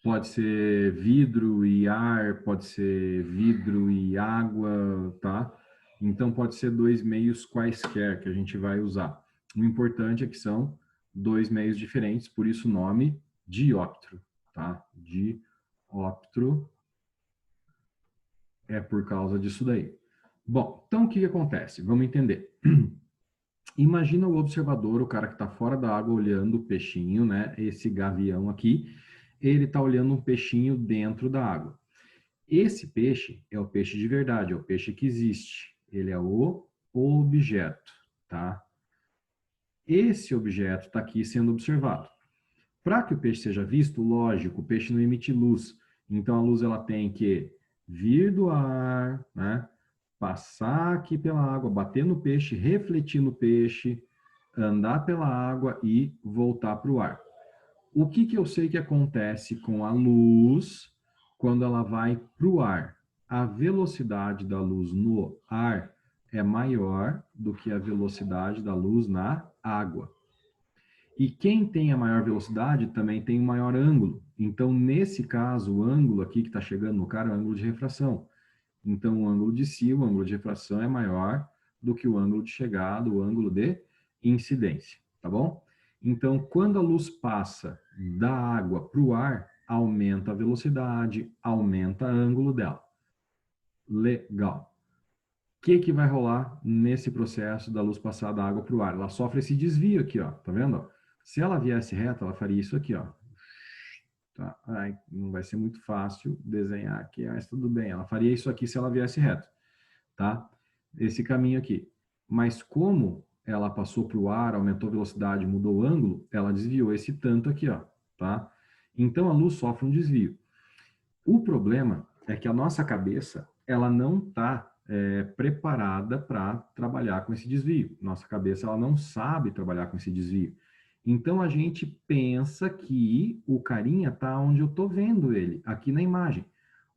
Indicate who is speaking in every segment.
Speaker 1: Pode ser vidro e ar, pode ser vidro e água, tá? Então, pode ser dois meios quaisquer que a gente vai usar. O importante é que são dois meios diferentes, por isso o nome dióptro, tá? Dióptro é por causa disso daí. Bom, então o que acontece? Vamos entender. Imagina o observador, o cara que está fora da água olhando o peixinho, né? Esse gavião aqui, ele está olhando um peixinho dentro da água. Esse peixe é o peixe de verdade, é o peixe que existe. Ele é o objeto, tá? Esse objeto está aqui sendo observado. Para que o peixe seja visto, lógico, o peixe não emite luz. Então a luz ela tem que vir do ar, né? Passar aqui pela água, bater no peixe, refletir no peixe, andar pela água e voltar para o ar. O que eu sei que acontece com a luz quando ela vai para o ar? A velocidade da luz no ar é maior do que a velocidade da luz na água. E quem tem a maior velocidade também tem o maior ângulo. Então, nesse caso, o ângulo aqui que está chegando no cara é o ângulo de refração. Então, o ângulo de si, o ângulo de refração é maior do que o ângulo de chegada, o ângulo de incidência, tá bom? Então, quando a luz passa da água para o ar, aumenta a velocidade, aumenta o ângulo dela. Legal. O que vai rolar nesse processo da luz passar da água para o ar? Ela sofre esse desvio aqui, ó, tá vendo? Se ela viesse reta, ela faria isso aqui, ó. Tá? Ai, não vai ser muito fácil desenhar aqui, mas tudo bem. Ela faria isso aqui se ela viesse reto, tá? Esse caminho aqui. Mas como ela passou para o ar, aumentou a velocidade, mudou o ângulo, ela desviou esse tanto aqui, ó, tá? Então a luz sofre um desvio. O problema é que a nossa cabeça, ela não está preparada para trabalhar com esse desvio. Nossa cabeça, ela não sabe trabalhar com esse desvio. Então a gente pensa que o carinha está onde eu estou vendo ele, aqui na imagem.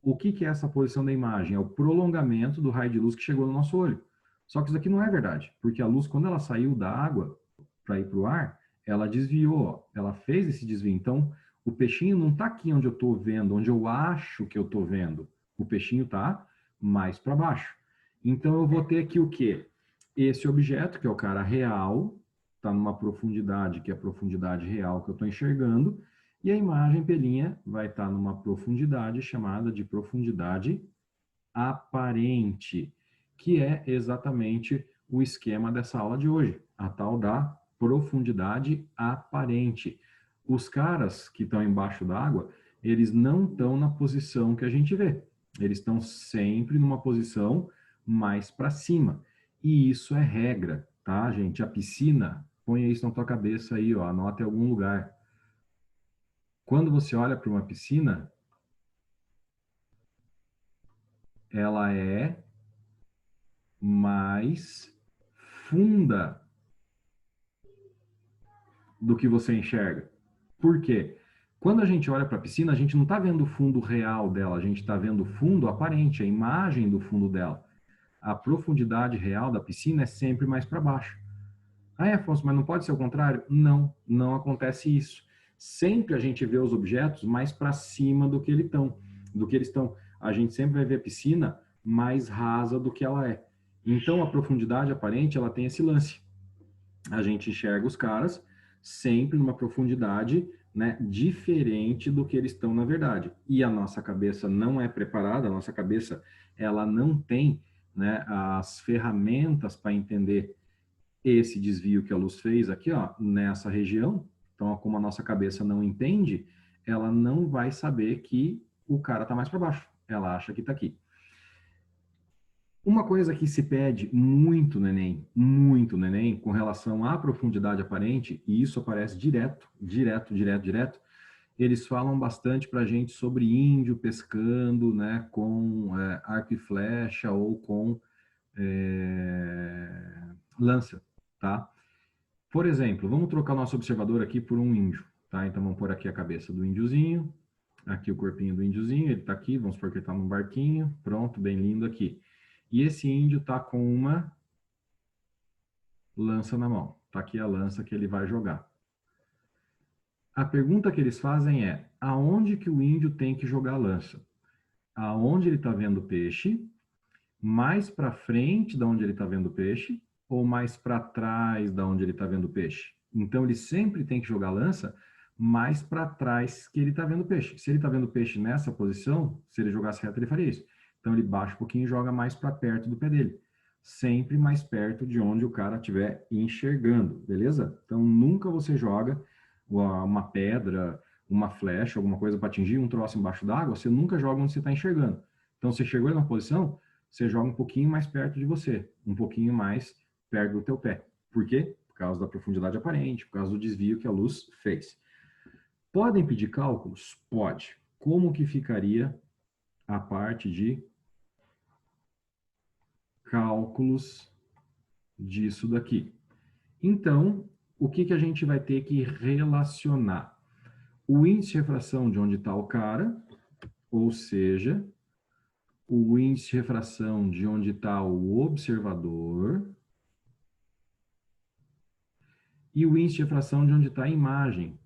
Speaker 1: O que é essa posição da imagem? É o prolongamento do raio de luz que chegou no nosso olho. Só que isso aqui não é verdade, porque a luz, quando ela saiu da água para ir para o ar, ela desviou, ó, ela fez esse desvio. Então, o peixinho não está aqui onde eu estou vendo, onde eu acho que eu estou vendo. O peixinho está mais para baixo. Então, eu vou ter aqui o quê? Esse objeto, que é o cara real, está numa profundidade, que é a profundidade real que eu estou enxergando, e a imagem pelinha vai estar numa profundidade chamada de profundidade aparente, que é exatamente o esquema dessa aula de hoje, a tal da profundidade aparente. Os caras que estão embaixo d'água, eles não estão na posição que a gente vê. Eles estão sempre numa posição mais para cima. E isso é regra, tá, gente? A piscina, ponha isso na tua cabeça aí, ó, anota em algum lugar. Quando você olha para uma piscina, ela é mais funda do que você enxerga. Por quê? Quando a gente olha para a piscina, a gente não está vendo o fundo real dela, a gente está vendo o fundo aparente, a imagem do fundo dela. A profundidade real da piscina é sempre mais para baixo. Ah, Afonso, mas não pode ser o contrário? Não, não acontece isso. Sempre a gente vê os objetos mais para cima do que eles estão. A gente sempre vai ver a piscina mais rasa do que ela é. Então a profundidade aparente, ela tem esse lance. A gente enxerga os caras sempre numa profundidade, né, diferente do que eles estão na verdade. E a nossa cabeça não é preparada, a nossa cabeça ela não tem, né, as ferramentas para entender esse desvio que a luz fez aqui, ó, nessa região. Então, como a nossa cabeça não entende, ela não vai saber que o cara está mais para baixo. Ela acha que está aqui. Uma coisa que se pede muito no Enem, com relação à profundidade aparente, e isso aparece direto, eles falam bastante para a gente sobre índio pescando, né, com arco e flecha ou com lança, tá? Por exemplo, vamos trocar nosso observador aqui por um índio, tá? Então vamos pôr aqui a cabeça do índiozinho, aqui o corpinho do índiozinho, ele está aqui, vamos supor que ele está num barquinho, pronto, bem lindo aqui. E esse índio está com uma lança na mão. Está aqui a lança que ele vai jogar. A pergunta que eles fazem é, aonde que o índio tem que jogar a lança? Aonde ele está vendo o peixe, mais para frente da onde ele está vendo o peixe, ou mais para trás da onde ele está vendo o peixe? Então, ele sempre tem que jogar a lança mais para trás que ele está vendo o peixe. Se ele está vendo o peixe nessa posição, se ele jogasse reto, ele faria isso. Então, ele baixa um pouquinho e joga mais para perto do pé dele. Sempre mais perto de onde o cara estiver enxergando, beleza? Então, nunca você joga uma pedra, uma flecha, alguma coisa para atingir um troço embaixo d'água, você nunca joga onde você está enxergando. Então, você chegou na posição, você joga um pouquinho mais perto de você, um pouquinho mais perto do teu pé. Por quê? Por causa da profundidade aparente, por causa do desvio que a luz fez. Podem pedir cálculos? Pode. Como que ficaria a parte de cálculos disso daqui? Então, o que a gente vai ter que relacionar? O índice de refração de onde está o cara, ou seja, o índice de refração de onde está o observador, e o índice de refração de onde está a imagem.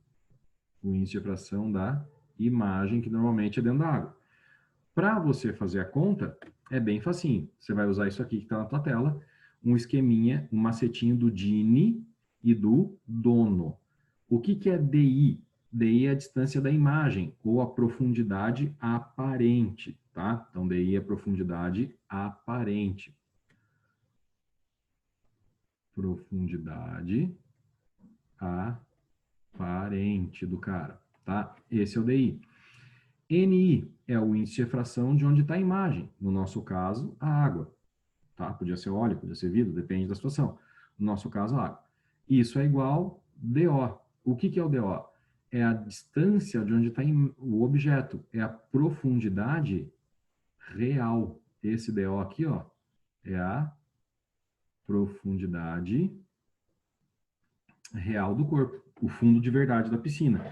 Speaker 1: O índice de refração da imagem, que normalmente é dentro da água. Para você fazer a conta, é bem facinho. Você vai usar isso aqui que está na tua tela, um esqueminha, um macetinho do Gini e do dono. O que é DI? DI é a distância da imagem, ou a profundidade aparente, tá? Então, DI é a profundidade aparente. Profundidade aparente do cara, tá? Esse é o DI. NI é o índice de refração de onde está a imagem. No nosso caso, a água, tá? Podia ser óleo, podia ser vidro, depende da situação. No nosso caso, a água. Isso é igual DO. O que é o DO? É a distância de onde está o objeto. É a profundidade real. Esse DO aqui, ó, é a profundidade real do corpo. O fundo de verdade da piscina.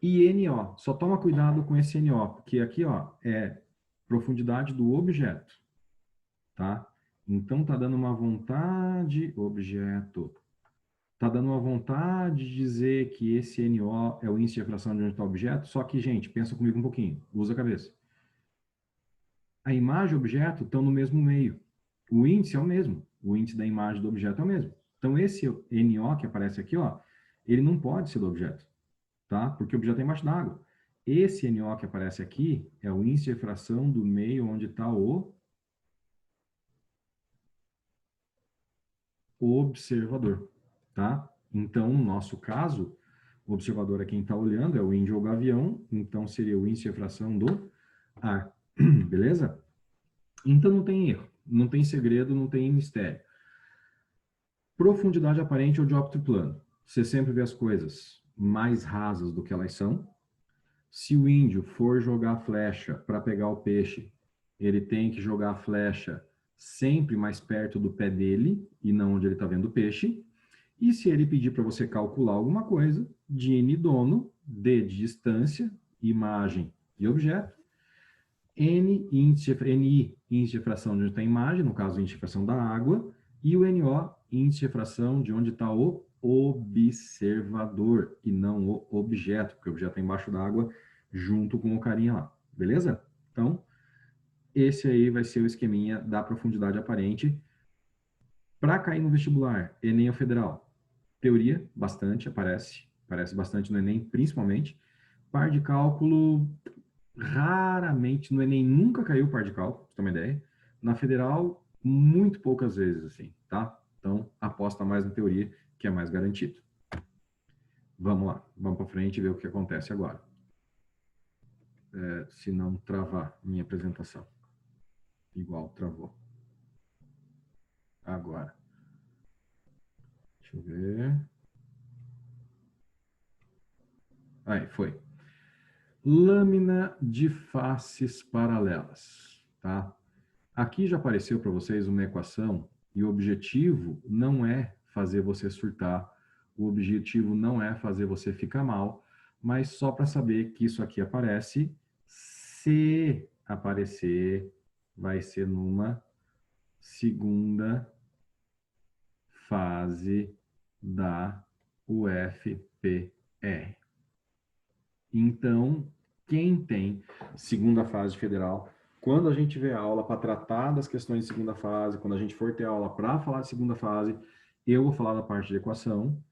Speaker 1: E NO, só toma cuidado com esse NO, porque aqui, ó, é profundidade do objeto, tá? Então, tá dando uma vontade, objeto, tá dando uma vontade de dizer que esse NO é o índice de refração de onde está o objeto, só que, gente, pensa comigo um pouquinho, usa a cabeça. A imagem e o objeto estão no mesmo meio. O índice é o mesmo, o índice da imagem do objeto é o mesmo. Então, esse NO que aparece aqui, ó, ele não pode ser do objeto, tá? Porque o objeto está embaixo d'água. Esse NO que aparece aqui é o índice de refração do meio onde está o observador, tá? Então, no nosso caso, o observador é quem está olhando, é o índio ou gavião, então seria o índice de refração do ar, beleza? Então não tem erro, não tem segredo, não tem mistério. Profundidade aparente ou dióptro plano. Você sempre vê as coisas mais rasas do que elas são. Se o índio for jogar a flecha para pegar o peixe, ele tem que jogar a flecha sempre mais perto do pé dele e não onde ele está vendo o peixe. E se ele pedir para você calcular alguma coisa, Gini dono, D de distância, imagem e objeto, NI, índice de refração de onde está a imagem, no caso, índice de refração da água, e o NO, índice de refração de onde está o observador, e não o objeto, porque o objeto está embaixo da água, junto com o carinha lá, beleza? Então, esse aí vai ser o esqueminha da profundidade aparente. Para cair no vestibular, Enem ou Federal, teoria, bastante, aparece bastante no Enem, principalmente. Par de cálculo, raramente, no Enem nunca caiu par de cálculo, pra você ter uma ideia. Na Federal, muito poucas vezes, assim, tá? Então, aposta mais na teoria, que é mais garantido. Vamos lá, vamos para frente e ver o que acontece agora. Se não travar minha apresentação. Igual travou. Agora. Deixa eu ver. Aí, foi. Lâmina de faces paralelas, tá? Aqui já apareceu para vocês uma equação e o objetivo não é fazer você surtar, o objetivo não é fazer você ficar mal, mas só para saber que isso aqui aparece, se aparecer, vai ser numa segunda fase da UFPR. Então, quem tem segunda fase federal, quando a gente vê aula para tratar das questões de segunda fase, quando a gente for ter aula para falar de segunda fase, eu vou falar da parte de equação.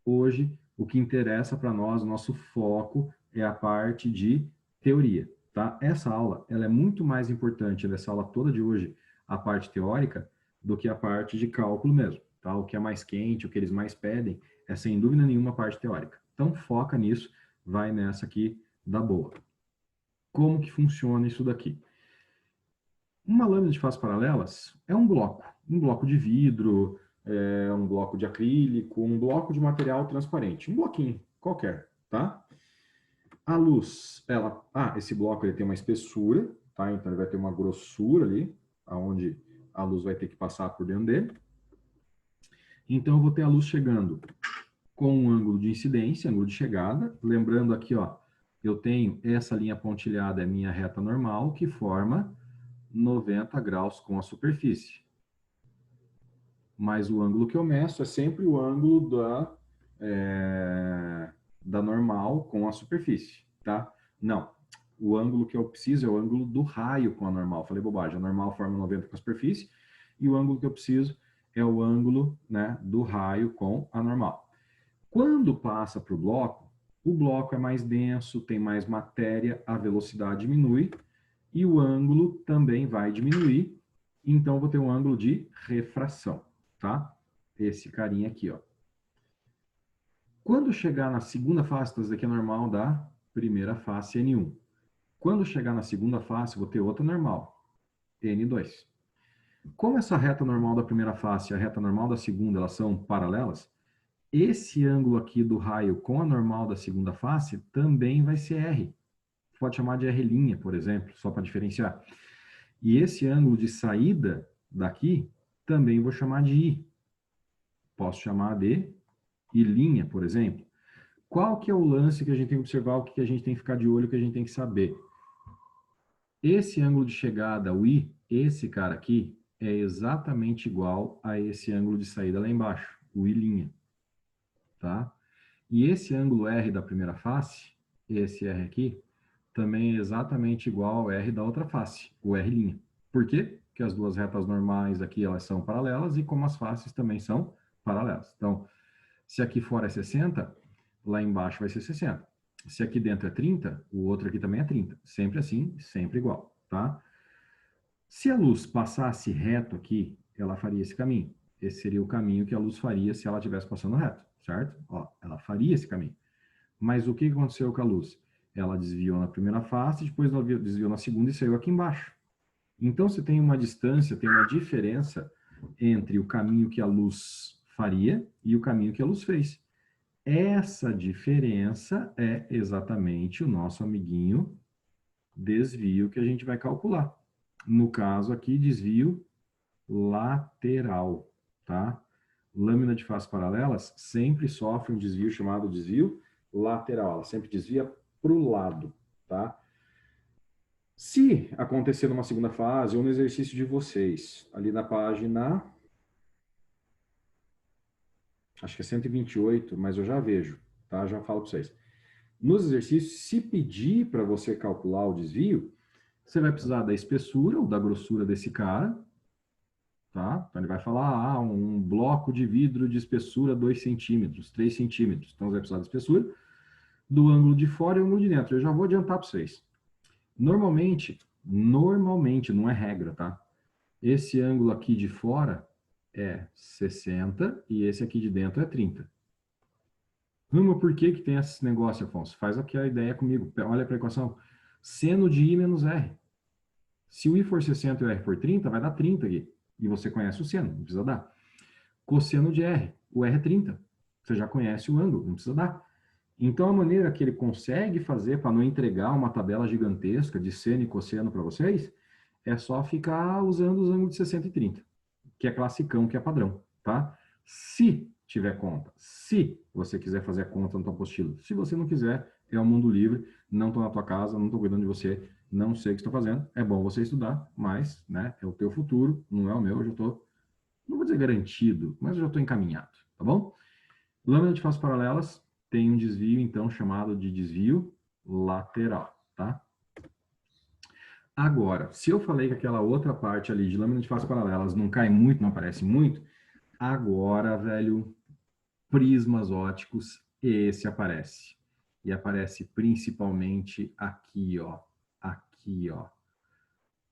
Speaker 1: Hoje, o que interessa para nós, o nosso foco é a parte de teoria, tá? Essa aula, ela é muito mais importante, dessa aula toda de hoje, a parte teórica, do que a parte de cálculo mesmo, tá? O que é mais quente, o que eles mais pedem, é sem dúvida nenhuma a parte teórica. Então, foca nisso, vai nessa aqui da boa. Como que funciona isso daqui? Uma lâmina de faces paralelas é um bloco de vidro, um bloco de acrílico, um bloco de material transparente, um bloquinho qualquer, tá? A luz, esse bloco ele tem uma espessura, tá? Então ele vai ter uma grossura ali, aonde a luz vai ter que passar por dentro dele. Então eu vou ter a luz chegando com um ângulo de incidência, ângulo de chegada. Lembrando aqui, ó, eu tenho essa linha pontilhada, é minha reta normal, que forma 90 graus com a superfície. Mas o ângulo que eu meço é sempre o ângulo da normal com a superfície, tá? Não, o ângulo que eu preciso é o ângulo do raio com a normal. Falei bobagem, a normal forma 90 com a superfície, e o ângulo que eu preciso é o ângulo, né, do raio com a normal. Quando passa para o bloco é mais denso, tem mais matéria, a velocidade diminui, e o ângulo também vai diminuir, então eu vou ter um ângulo de refração, tá? Esse carinha aqui, ó. Quando chegar na segunda face, então isso daqui é normal da primeira face, N1. Quando chegar na segunda face, vou ter outra normal, N2. Como essa reta normal da primeira face e a reta normal da segunda, elas são paralelas, esse ângulo aqui do raio com a normal da segunda face também vai ser R. Pode chamar de R', por exemplo, só para diferenciar. E esse ângulo de saída daqui, também vou chamar de I. Posso chamar de I', por exemplo. Qual que é o lance que a gente tem que observar, o que a gente tem que ficar de olho, o que a gente tem que saber? Esse ângulo de chegada, o I, esse cara aqui, é exatamente igual a esse ângulo de saída lá embaixo, o I'. Tá? E esse ângulo R da primeira face, esse R aqui, também é exatamente igual ao R da outra face, o R'. Por quê? Porque as duas retas normais aqui, elas são paralelas, e como as faces também são paralelas. Então, se aqui fora é 60, lá embaixo vai ser 60. Se aqui dentro é 30, o outro aqui também é 30. Sempre assim, sempre igual, tá? Se a luz passasse reto aqui, ela faria esse caminho. Esse seria o caminho que a luz faria se ela estivesse passando reto, certo? Ó, ela faria esse caminho. Mas o que aconteceu com a luz? Ela desviou na primeira face, depois ela desviou na segunda e saiu aqui embaixo. Então, você tem uma distância, tem uma diferença entre o caminho que a luz faria e o caminho que a luz fez. Essa diferença é exatamente o nosso amiguinho desvio que a gente vai calcular. No caso aqui, desvio lateral, tá? Lâmina de faces paralelas sempre sofre um desvio chamado desvio lateral. Ela sempre desvia para o lado, tá? Se acontecer numa segunda fase ou no exercício de vocês, ali na página, acho que é 128, mas eu já vejo, tá? Já falo para vocês. Nos exercícios, se pedir para você calcular o desvio, você vai precisar da espessura ou da grossura desse cara, tá? Então ele vai falar, um bloco de vidro de espessura 2 centímetros, 3 centímetros. Então você vai precisar da espessura, do ângulo de fora e o ângulo de dentro. Eu já vou adiantar para vocês. Normalmente, não é regra, tá? Esse ângulo aqui de fora é 60 e esse aqui de dentro é 30. Mas por que tem esse negócio, Afonso? Faz aqui a ideia comigo. Olha para a equação. Seno de I menos R. Se o I for 60 e o R for 30, vai dar 30 aqui. E você conhece o seno, não precisa dar. Cosseno de R. O R é 30. Você já conhece o ângulo, não precisa dar. Então, a maneira que ele consegue fazer para não entregar uma tabela gigantesca de seno e cosseno para vocês, é só ficar usando os ângulos de 60 e 30, que é classicão, que é padrão, tá? Se tiver conta, se você quiser fazer a conta no tua apostila. Se você não quiser, é o mundo livre, não estou na tua casa, não estou cuidando de você, não sei o que estou fazendo. É bom você estudar, mas, né, é o teu futuro, não é o meu, eu já estou, não vou dizer garantido, mas eu já estou encaminhado, tá bom? Lâmina de faces paralelas tem um desvio, então, chamado de desvio lateral, tá? Agora, se eu falei que aquela outra parte ali de lâmina de face paralelas não cai muito, não aparece muito, agora, velho, prismas óticos, esse aparece. E aparece principalmente aqui, ó,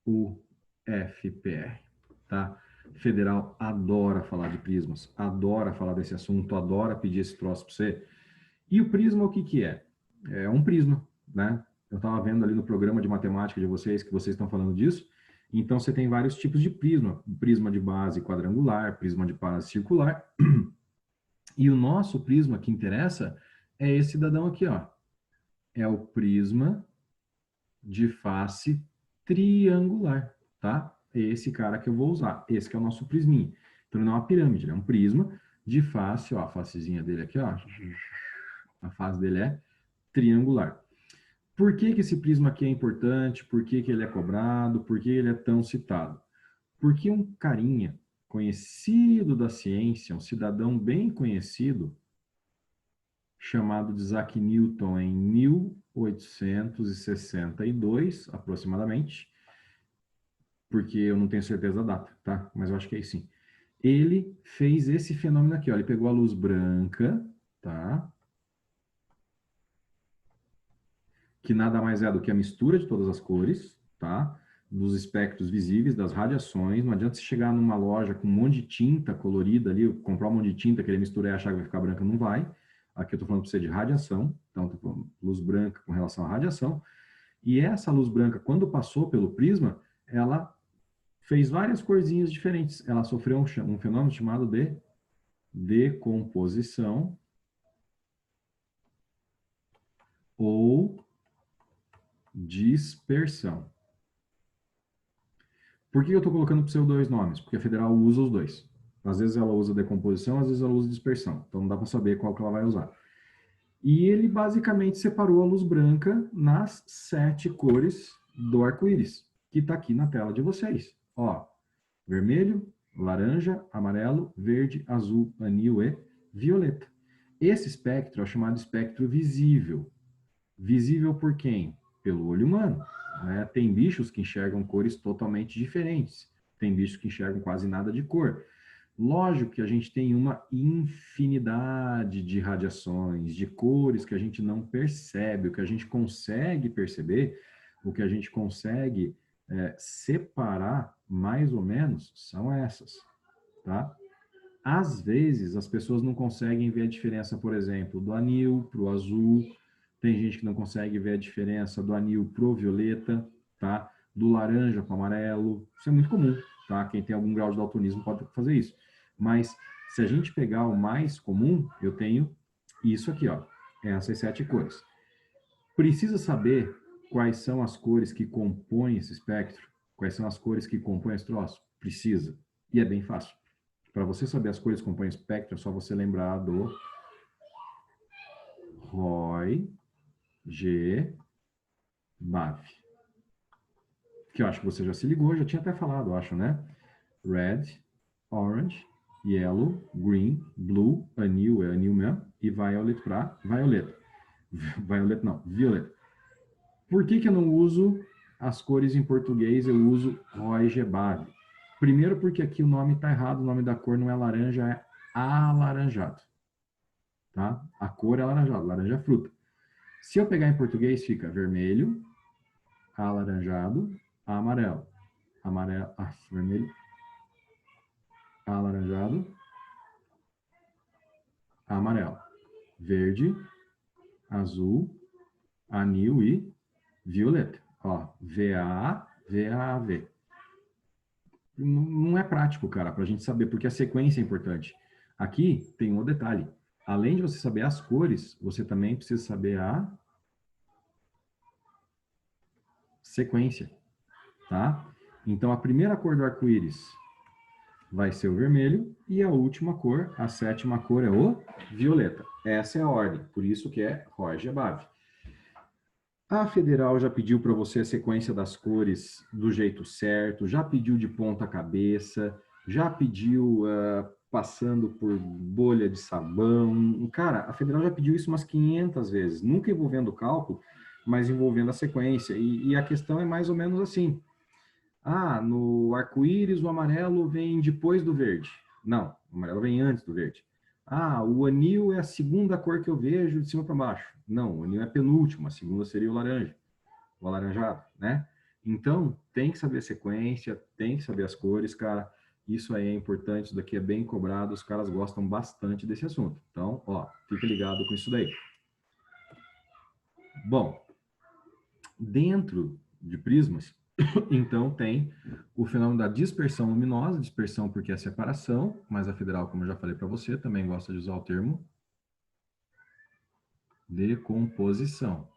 Speaker 1: o FPR, tá? Federal adora falar de prismas, adora falar desse assunto, adora pedir esse troço para você. E o prisma, o que que é? É um prisma, né? Eu estava vendo ali no programa de matemática de vocês, que vocês estão falando disso. Então, você tem vários tipos de prisma. Prisma de base quadrangular, prisma de base circular. E o nosso prisma que interessa é esse cidadão aqui, ó. É o prisma de face triangular, tá? É esse cara que eu vou usar. Esse que é o nosso prisminha. Então, ele não é uma pirâmide, ele é um prisma de face, ó, a facezinha dele aqui, ó. A face dele é triangular. Por que que esse prisma aqui é importante? Por que que ele é cobrado? Por que ele é tão citado? Porque um carinha conhecido da ciência, um cidadão bem conhecido, chamado de Isaac Newton em 1862, aproximadamente, porque eu não tenho certeza da data, tá? Mas eu acho que é sim. Ele fez esse fenômeno aqui, ó. Ele pegou a luz branca, tá? Que nada mais é do que a mistura de todas as cores, tá? Dos espectros visíveis, das radiações. Não adianta você chegar numa loja com um monte de tinta colorida ali, comprar um monte de tinta, querer misturar e achar que vai ficar branca, não vai. Aqui eu estou falando para você de radiação, então estou falando luz branca com relação à radiação. E essa luz branca, quando passou pelo prisma, ela fez várias corzinhas diferentes. Ela sofreu um fenômeno chamado de decomposição ou dispersão. Por que eu estou colocando para os dois nomes? Porque a federal usa os dois. Às vezes ela usa decomposição, às vezes ela usa dispersão. Então não dá para saber qual que ela vai usar. E ele basicamente separou a luz branca nas 7 cores do arco-íris, que está aqui na tela de vocês. Ó, vermelho, laranja, amarelo, verde, azul, anil e violeta. Esse espectro é o chamado espectro visível. Visível por quem? Pelo olho humano. Né? Tem bichos que enxergam cores totalmente diferentes. Tem bichos que enxergam quase nada de cor. Lógico que a gente tem uma infinidade de radiações, de cores que a gente não percebe. O que a gente consegue perceber, o que a gente consegue separar, mais ou menos, são essas, tá? Às vezes, as pessoas não conseguem ver a diferença, por exemplo, do anil para o azul. Tem gente que não consegue ver a diferença do anil para o violeta, tá? Do laranja para o amarelo. Isso é muito comum, tá? Quem tem algum grau de daltonismo pode fazer isso. Mas, se a gente pegar o mais comum, eu tenho isso aqui, ó. Essas 7 cores. Precisa saber quais são as cores que compõem esse espectro? Quais são as cores que compõem esse troço? Precisa. E é bem fácil. Para você saber as cores que compõem o espectro, é só você lembrar do Roy G. Bave. Que eu acho que você já se ligou, já tinha até falado, eu acho, né? Red, Orange, Yellow, Green, Blue, anil é anil mesmo, e Violet para violeta. Violet não, violeta. Por que que eu não uso as cores em português, eu uso Roy G. Bave? Primeiro porque aqui o nome está errado, o nome da cor não é laranja, é alaranjado. Tá? A cor é alaranjado, laranja é fruta. Se eu pegar em português, fica vermelho, alaranjado, amarelo. Amarelo, vermelho, alaranjado, amarelo. Verde, azul, anil e violeta. Ó, VA, VAV. Não é prático, cara, para a gente saber, porque a sequência é importante. Aqui tem um detalhe. Além de você saber as cores, você também precisa saber a sequência, tá? Então, a primeira cor do arco-íris vai ser o vermelho e a última cor, a 7ª cor é o violeta. Essa é a ordem, por isso que é Roy Bave. A federal já pediu para você a sequência das cores do jeito certo, já pediu de ponta cabeça, já pediu passando por bolha de sabão. Cara, a federal já pediu isso umas 500 vezes, nunca envolvendo cálculo, mas envolvendo a sequência. E a questão é mais ou menos assim. Ah, no arco-íris o amarelo vem depois do verde. Não, o amarelo vem antes do verde. Ah, o anil é a segunda cor que eu vejo de cima para baixo. Não, o anil é a penúltima, a segunda seria o laranja, o alaranjado, né? Então, tem que saber a sequência, tem que saber as cores, cara. Isso aí é importante, isso daqui é bem cobrado, os caras gostam bastante desse assunto. Então, ó, fica ligado com isso daí. Bom, dentro de prismas, então tem o fenômeno da dispersão luminosa, dispersão porque é separação, mas a federal, como eu já falei para você, também gosta de usar o termo decomposição.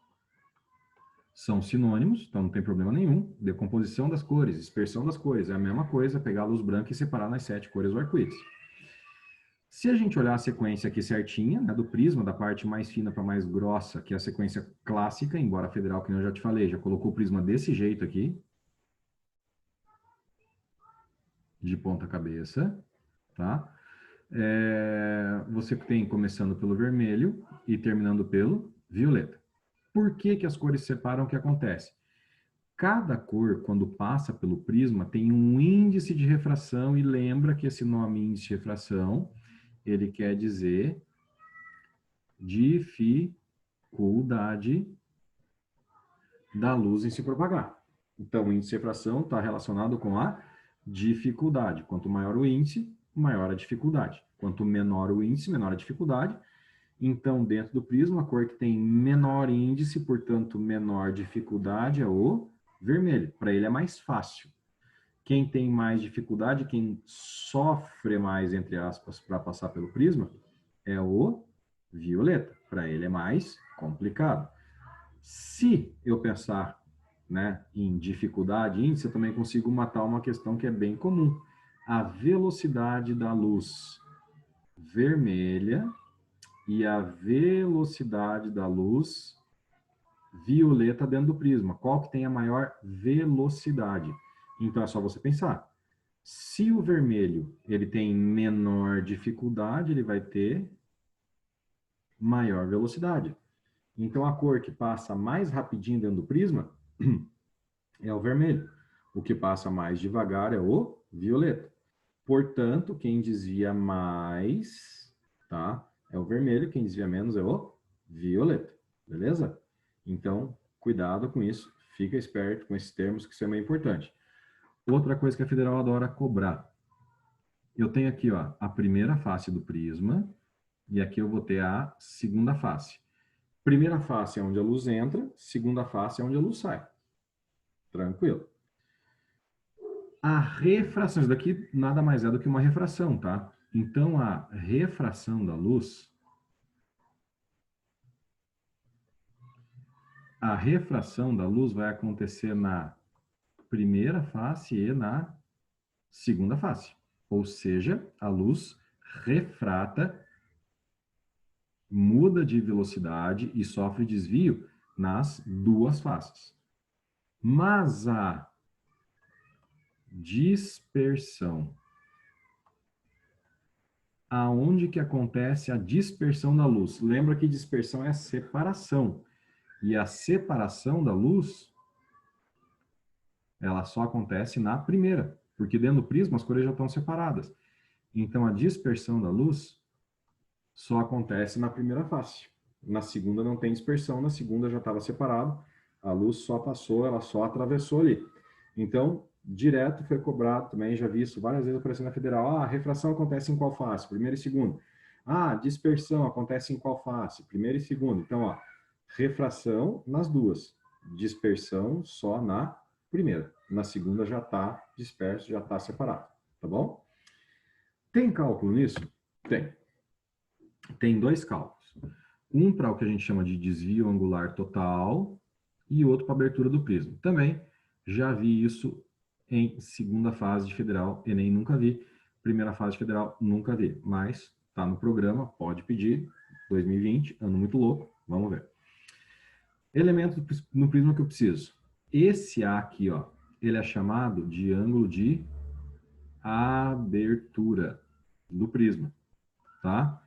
Speaker 1: São sinônimos, então não tem problema nenhum. Decomposição das cores, dispersão das cores, é a mesma coisa, pegar a luz branca e separar nas 7 cores do arco-íris. Se a gente olhar a sequência aqui certinha, né, do prisma, da parte mais fina para mais grossa, que é a sequência clássica, embora a federal, que eu já te falei, já colocou o prisma desse jeito aqui, de ponta cabeça, tá? Você tem começando pelo vermelho e terminando pelo violeta. Por que que as cores separam? O que acontece? Cada cor, quando passa pelo prisma, tem um índice de refração, e lembra que esse nome índice de refração, ele quer dizer dificuldade da luz em se propagar. Então, o índice de refração está relacionado com a dificuldade. Quanto maior o índice, maior a dificuldade. Quanto menor o índice, menor a dificuldade. Então, dentro do prisma, a cor que tem menor índice, portanto, menor dificuldade, é o vermelho. Para ele é mais fácil. Quem tem mais dificuldade, quem sofre mais, entre aspas, para passar pelo prisma, é o violeta. Para ele é mais complicado. Se eu pensar, né, em dificuldade, índice, eu também consigo matar uma questão que é bem comum. A velocidade da luz vermelha e a velocidade da luz violeta dentro do prisma. Qual que tem a maior velocidade? Então é só você pensar. Se o vermelho ele tem menor dificuldade, ele vai ter maior velocidade. Então a cor que passa mais rapidinho dentro do prisma é o vermelho. O que passa mais devagar é o violeta. Portanto, quem desvia mais, tá? É o vermelho, quem desvia menos é o violeta. Beleza? Então, cuidado com isso. Fica esperto com esses termos, que isso é meio importante. Outra coisa que a Federal adora cobrar. Eu tenho aqui, ó, a primeira face do prisma, e aqui eu vou ter a segunda face. Primeira face é onde a luz entra, segunda face é onde a luz sai. Tranquilo. A refração, isso daqui nada mais é do que uma refração, tá? Então, a refração da luz, vai acontecer na primeira face e na segunda face. Ou seja, a luz refrata, muda de velocidade e sofre desvio nas duas faces. Mas a dispersão, aonde que acontece a dispersão da luz? Lembra que dispersão é a separação. E a separação da luz, ela só acontece na primeira, porque dentro do prisma as cores já estão separadas. Então a dispersão da luz só acontece na primeira face. Na segunda não tem dispersão, na segunda já estava separado, a luz só passou, ela só atravessou ali. Então, direto foi cobrado também, já vi isso várias vezes aparecendo na Federal. Ah, a refração acontece em qual face? Primeira e segunda. Ah, dispersão acontece em qual face? Primeira e segunda. Então, ó, refração nas duas, dispersão só na primeira. Na segunda já está disperso, já está separado, tá bom? Tem cálculo nisso? Tem. Tem dois cálculos. Um para o que a gente chama de desvio angular total e outro para abertura do prisma. Também já vi isso em segunda fase de federal, Enem nunca vi. Primeira fase de federal, nunca vi. Mas está no programa, pode pedir. 2020, ano muito louco, vamos ver. Elemento no prisma que eu preciso. Esse A aqui, ó, ele é chamado de ângulo de abertura do prisma, tá?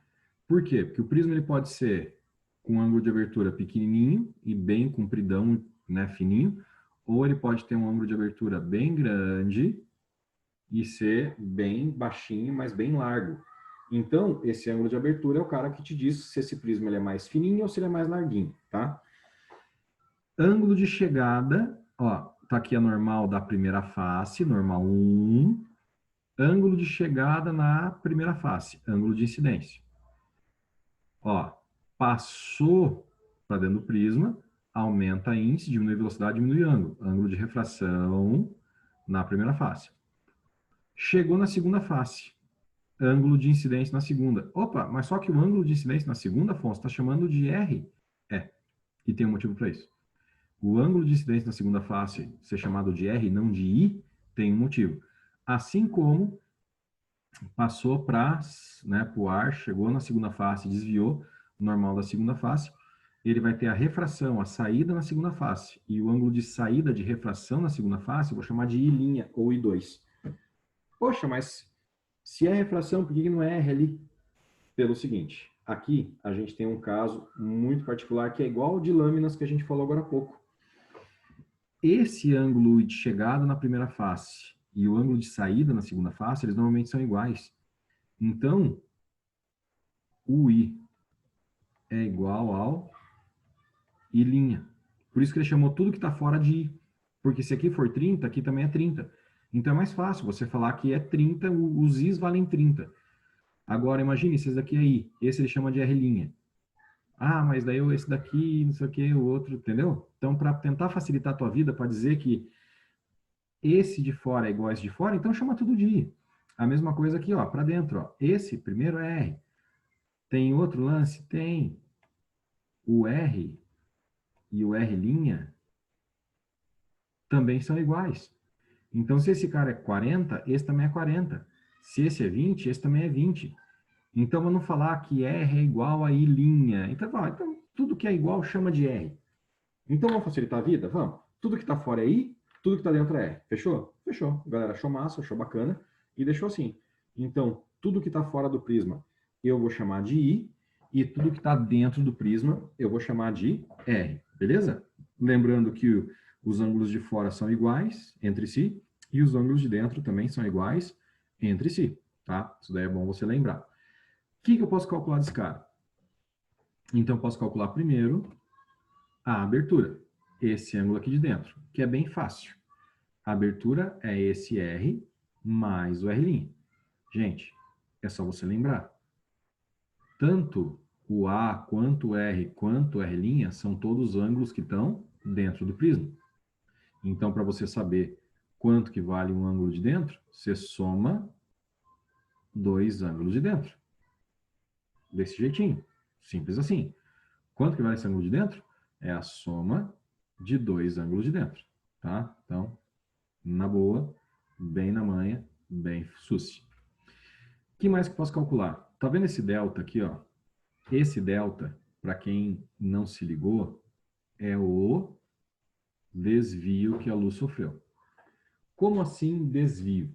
Speaker 1: Por quê? Porque o prisma ele pode ser com um ângulo de abertura pequenininho e bem compridão, né, fininho, ou ele pode ter um ângulo de abertura bem grande e ser bem baixinho, mas bem largo. Então, esse ângulo de abertura é o cara que te diz se esse prisma ele é mais fininho ou se ele é mais larguinho, tá? Ângulo de chegada, ó, tá aqui a normal da primeira face, normal 1. Ângulo de chegada na primeira face, ângulo de incidência. Ó, passou para dentro do prisma, aumenta índice, diminui velocidade, diminui ângulo. Ângulo de refração na primeira face. Chegou na segunda face, ângulo de incidência na segunda. Opa, mas só que o ângulo de incidência na segunda, Afonso, está chamando de R. É, e tem um motivo para isso. O ângulo de incidência na segunda face ser chamado de R, não de I, tem um motivo. Assim como passou para, né, o ar, chegou na segunda face, desviou, normal da segunda face, ele vai ter a refração, a saída na segunda face. E o ângulo de saída de refração na segunda face, eu vou chamar de I' ou I2. Poxa, mas se é refração, por que não é R ali? Pelo seguinte, aqui a gente tem um caso muito particular que é igual ao de lâminas que a gente falou agora há pouco. Esse ângulo de chegada na primeira face e o ângulo de saída na segunda face, eles normalmente são iguais. Então, o I é igual ao I'. Por isso que ele chamou tudo que está fora de I. Porque se aqui for 30, aqui também é 30. Então é mais fácil você falar que é 30, os Is valem 30. Agora, imagine se esse daqui é I. Esse ele chama de R'. Ah, mas daí esse daqui, não sei o que, o outro, entendeu? Então, para tentar facilitar a tua vida, para dizer que esse de fora é igual a esse de fora, então chama tudo de I. A mesma coisa aqui, ó, para dentro, ó. Esse primeiro é R. Tem outro lance? Tem. O R e o R' também são iguais. Então, se esse cara é 40, esse também é 40. Se esse é 20, esse também é 20. Então, vamos falar que R é igual a I'. Então, tudo que é igual chama de R. Então, vamos facilitar a vida? Vamos. Tudo que está fora é I, tudo que está dentro é R. Fechou? Fechou. Galera, achou massa, achou bacana e deixou assim. Então, tudo que está fora do prisma eu vou chamar de I e tudo que está dentro do prisma eu vou chamar de R. Beleza? Lembrando que os ângulos de fora são iguais entre si e os ângulos de dentro também são iguais entre si. Tá? Isso daí é bom você lembrar. O que eu posso calcular desse cara? Então, eu posso calcular primeiro a abertura, esse ângulo aqui de dentro, que é bem fácil. A abertura é esse R mais o R'. Gente, é só você lembrar. Tanto o A, quanto o R, quanto o R' são todos ângulos que estão dentro do prisma. Então, para você saber quanto que vale um ângulo de dentro, você soma dois ângulos de dentro. Desse jeitinho. Simples assim. Quanto que vale esse ângulo de dentro? É a soma de dois ângulos de dentro. Tá? Então, na boa, bem na manha, bem suci. O que mais que eu posso calcular? Tá vendo esse delta aqui, ó? Esse delta, para quem não se ligou, é o desvio que a luz sofreu. Como assim desvio?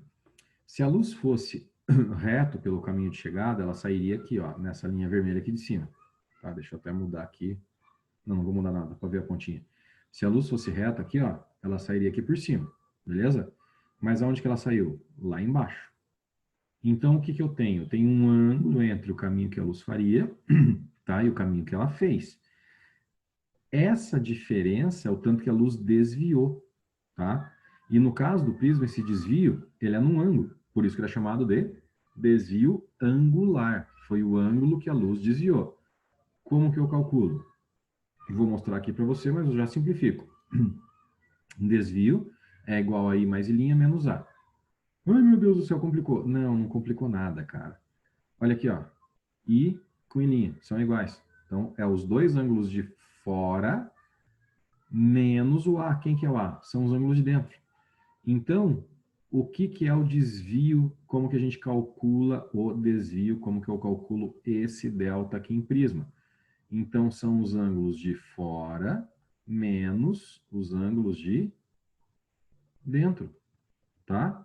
Speaker 1: Se a luz fosse reto pelo caminho de chegada, ela sairia aqui, ó, nessa linha vermelha aqui de cima. Tá? Deixa eu até mudar aqui. Não vou mudar nada, para ver a pontinha. Se a luz fosse reta aqui, ó, ela sairia aqui por cima, beleza? Mas aonde que ela saiu? Lá embaixo. Então, o que que eu tenho? Eu tenho um ângulo entre o caminho que a luz faria, tá? E o caminho que ela fez. Essa diferença é o tanto que a luz desviou, tá? E no caso do prisma, esse desvio, ele é num ângulo. Por isso que ele é chamado de desvio angular. Foi o ângulo que a luz desviou. Como que eu calculo? Vou mostrar aqui para você, mas eu já simplifico. Desvio é igual a I mais I' menos A. Ai, meu Deus do céu, complicou. Não, não complicou nada, cara. Olha aqui, ó. I com I', são iguais. Então, é os dois ângulos de fora menos o A. Quem que é o A? São os ângulos de dentro. Então, o que que é o desvio? Como que a gente calcula o desvio? Como que eu calculo esse delta aqui em prisma? Então, são os ângulos de fora menos os ângulos de dentro, tá?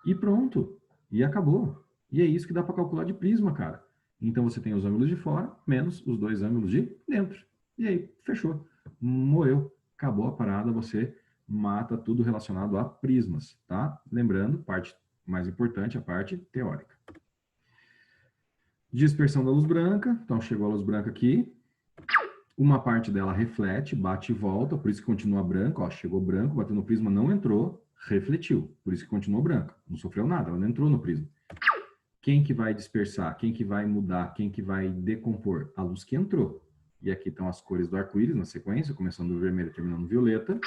Speaker 1: E pronto. E acabou. E é isso que dá para calcular de prisma, cara. Então, você tem os ângulos de fora menos os dois ângulos de dentro. E aí, fechou. Moeu. Acabou a parada, você mata tudo relacionado a prismas, tá? Lembrando, parte mais importante, a parte teórica. Dispersão da luz branca. Então, chegou a luz branca aqui. Uma parte dela reflete, bate e volta, por isso que continua branco. Ó, chegou branco, bateu no prisma, não entrou, refletiu. Por isso que continuou branco. Não sofreu nada, ela não entrou no prisma. Quem que vai dispersar? Quem que vai mudar? Quem que vai decompor? A luz que entrou. E aqui estão as cores do arco-íris na sequência, começando do vermelho e terminando no violeta.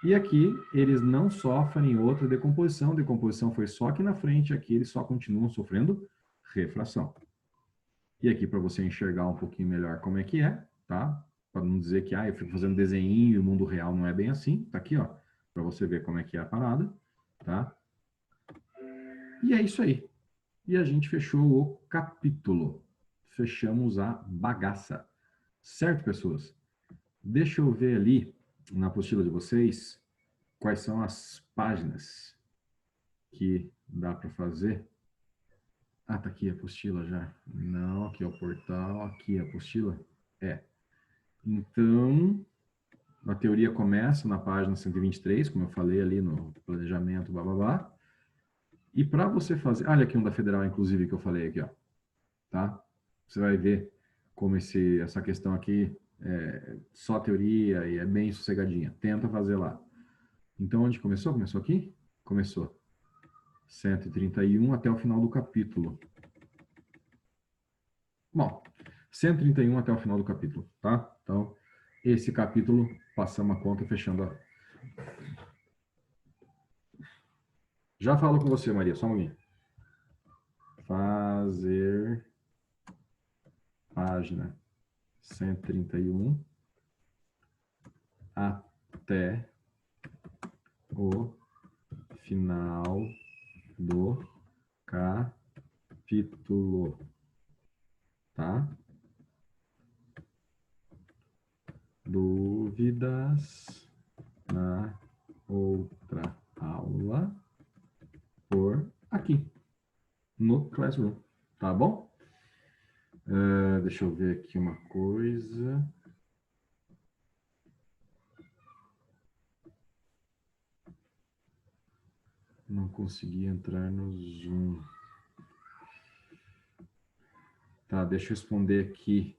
Speaker 1: E aqui eles não sofrem outra decomposição. A decomposição foi só aqui na frente, aqui eles só continuam sofrendo refração. E aqui para você enxergar um pouquinho melhor como é que é, tá? Para não dizer que eu fico fazendo desenho e o mundo real não é bem assim. Tá aqui, ó, para você ver como é que é a parada, tá? E é isso aí. E a gente fechou o capítulo. Fechamos a bagaça. Certo, pessoas? Deixa eu ver ali, na apostila de vocês, quais são as páginas que dá para fazer. Ah, tá aqui a apostila já. Não, aqui é o portal, aqui a apostila. Então, a teoria começa na página 123, como eu falei ali no planejamento, blá, blá, blá. E para você fazer... Olha aqui um da Federal, inclusive, que eu falei aqui, ó. Tá? Você vai ver como essa questão aqui é só teoria e é bem sossegadinha. Tenta fazer lá. Então, onde começou? Começou aqui? Começou. 131 até o final do capítulo. Bom, 131 até o final do capítulo, tá? Então, esse capítulo, passamos a conta fechando a... Já falo com você, Maria, só um minuto. Fazer página 131 até o final do capítulo, tá? Dúvidas na outra aula por aqui, no Classroom, tá bom? Deixa eu ver aqui uma coisa. Não consegui entrar no Zoom. Tá, deixa eu responder aqui.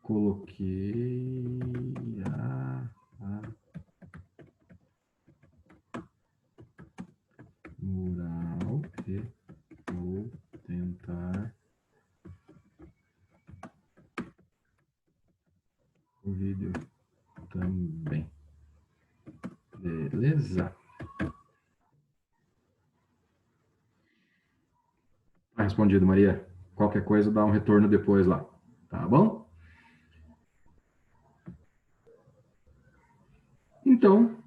Speaker 1: Coloquei mural e vou tentar o vídeo também. Beleza? Tá respondido, Maria. Qualquer coisa, dá um retorno depois lá. Tá bom? Então,